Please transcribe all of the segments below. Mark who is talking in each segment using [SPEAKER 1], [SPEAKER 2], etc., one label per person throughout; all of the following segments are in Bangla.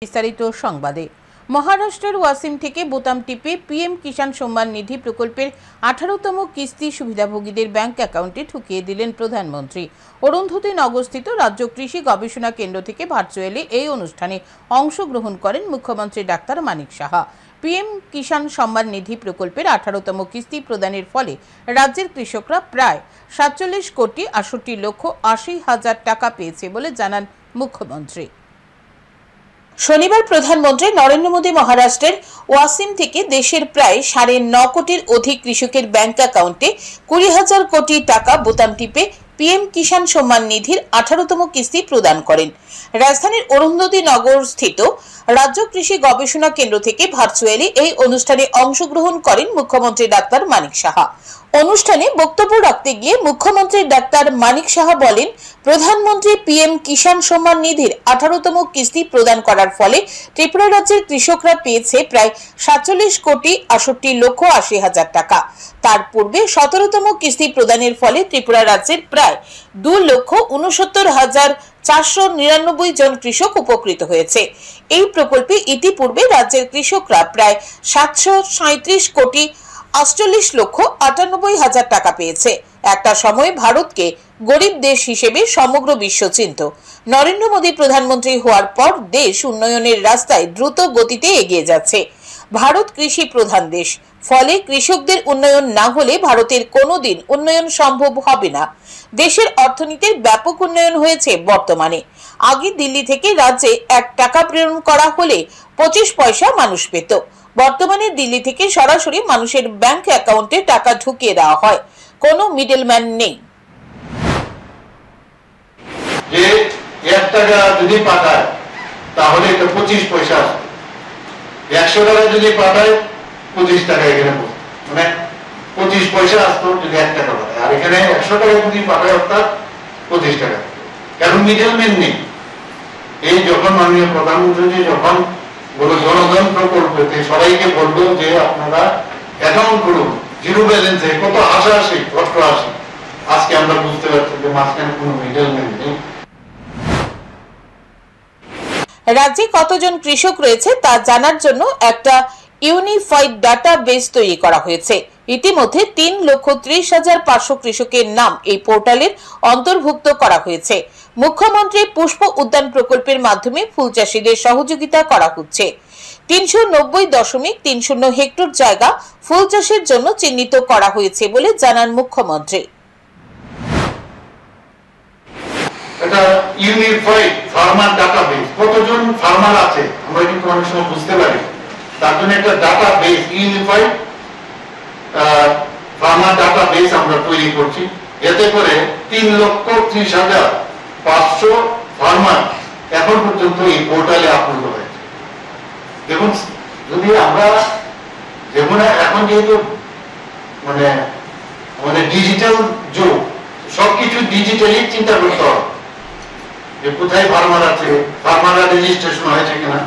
[SPEAKER 1] বিস্তারিত সংবাদে মহারাষ্ট্রের ওয়াসিম থেকে বোতাম টিপে পিএম কিষাণ সম্মান নিধি প্রকল্পের 18তম কিস্তি সুবিধাভোগীদের ব্যাংক অ্যাকাউন্টে ঢুকিয়ে দিলেন প্রধানমন্ত্রী। অরুন্ধতী নগরস্থিত রাজ্য কৃষি গবেষণা কেন্দ্র থেকে ভার্চুয়ালি এই অনুষ্ঠানে অংশগ্রহণ করেন মুখ্যমন্ত্রী ডাক্তার মানিক সাহা। পিএম কিষাণ সম্মান নিধি প্রকল্পের 18তম কিস্তি প্রদানের ফলে রাজ্যের কৃষকরা প্রায় 47,68,80,000 টাকা পেয়েছে বলে জানান মুখ্যমন্ত্রী। শনিবার প্রধানমন্ত্রী নরেন্দ্র মোদী মহারাষ্ট্রের ওয়াসিম থেকে দেশের প্রায় 9.5 কোটির অধিক কৃষকের ব্যাংক অ্যাকাউন্টে 20,000 কোটি টাকা বোতাম টিপে পিএম কিষাণ সম্মান নিধির 18তম কিস্তি প্রদান করেন। রাজধানীর অরুন্ধতী নগর স্থিত রাজ্য কৃষি গবেষণা কেন্দ্র থেকে ভার্চুয়ালি এই অনুষ্ঠানে অংশগ্রহণ করেন মুখ্যমন্ত্রী ডাক্তার মানিক সাহা। অনুষ্ঠানে বক্তব্য রাখতে গিয়ে মুখ্যমন্ত্রী ডাক্তার মানিক সাহা বলেন, প্রধানমন্ত্রী পিএম কিষাণ সম্মান নিধির 18তম কিস্তি প্রদান করার ফলে ত্রিপুরা রাজ্যের কৃষকরা পেয়েছে প্রায় 47,68,80,000 টাকা। তার পূর্বে 17তম কিস্তি প্রদানের ফলে ত্রিপুরা রাজ্যের প্রায় 2,69,499 জন কৃষক উপকৃত হয়েছে। এই প্রকল্পে ইতিপূর্বে রাজ্যের কৃষকরা প্রায় 737,48,98,000 টাকা পেয়েছে। একটা সময় ভারতকে গরিব দেশ হিসেবে সমগ্র বিশ্ব চিনত। নরেন্দ্র মোদী প্রধানমন্ত্রী হওয়ার পর দেশ উন্নয়নের রাস্তায় দ্রুত গতিতে এগিয়ে যাচ্ছে। ভারত কৃষি প্রধান দেশ, ফলে কৃষকদের উন্নয়ন না হলে ভারতের কোনোদিন উন্নয়ন সম্ভব হবে না। দেশের অর্থনীতির ব্যাপক উন্নয়ন হয়েছে বর্তমানে। আগে দিল্লি থেকে রাজ্যে 1 টাকা প্রেরণ করা হলে 25 পয়সা মানুষ পেত। বর্তমানে দিল্লি থেকে সরাসরি মানুষের ব্যাংক অ্যাকাউন্টে টাকা ঢুকিয়ে দেওয়া হয়, কোনো মিডলম্যান নেই।
[SPEAKER 2] যে 1 টাকা যদি পাঠায় তাহলে এটা 25 পয়সা, 100 টাকা যদি পাঠায় 25 টাকা এখানে, মানে 25 পয়সা আসতো যদি 1 টাকা পাঠায়, আর এখানে 100 টাকা যদি পাঠায় অর্থাৎ 25 টাকা, কারণ মিডলম্যান নেই। এই যখন মাননীয় প্রধানমন্ত্রী যখন জনধন প্রকল্পতে সবাইকে বলবো যে আপনারা অ্যাকাউন্ট করুন, জিরো ব্যালেন্সে কত হাসাহাসি কষ্ট আসে, আজকে আমরা বুঝতে পারছি যে মাঝখানে কোনো মিডলম্যান নেই।
[SPEAKER 1] রাজ্যে কতজন কৃষক রয়েছে তা জানার জন্য একটা ইউনিফাইড ডাটা বেস তৈরি করা হয়েছে। ইতিমধ্যে 3,30,500 কৃষকের নাম এই পোর্টালের অন্তর্ভুক্ত করা হয়েছে। মুখ্যমন্ত্রী পুষ্প উদ্যান প্রকল্পের মাধ্যমে ফুল চাষীদের সহযোগিতা করা হচ্ছে। 390.30 হেক্টর জায়গা ফুল চাষের জন্য চিহ্নিত করা হয়েছে বলে জানান মুখ্যমন্ত্রী।
[SPEAKER 2] এটা ইউনিফাইড ফার্মার ডাটাবেস, কতজন ফার্মার আছে আমরা কিন্তু অনেক সময় বুঝতে পারি, তার জন্য একটা ডাটাবেস ইউনিফাইড ফার্মার ডাটাবেস আমরা তৈরি করছি। এতে করে 3,30,500 ফার্মার এখন পর্যন্ত এই পোর্টালে আপলোড হয়েছে। দেখুন, যদি আমরা যেমন এখন যেহেতু মানে আমাদের ডিজিটাল যুগ, সবকিছু ডিজিটালি চিন্তা করতে হবে যে কোথায় ফার্মার আছে, ফার্মাররা রেজিস্ট্রেশন হয়েছে কিনা।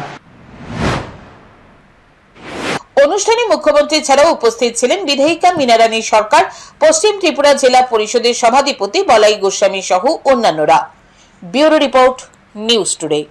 [SPEAKER 1] অনুষ্ঠানে মুখ্যমন্ত্রী ছাড়াও উপস্থিত ছিলেন বিধায়িকা মীনারানী সরকার, পশ্চিম ত্রিপুরা জেলা পরিষদের সভাধিপতি বলাই গোস্বামী সহ অন্যান্যরা। Bureau report, news today.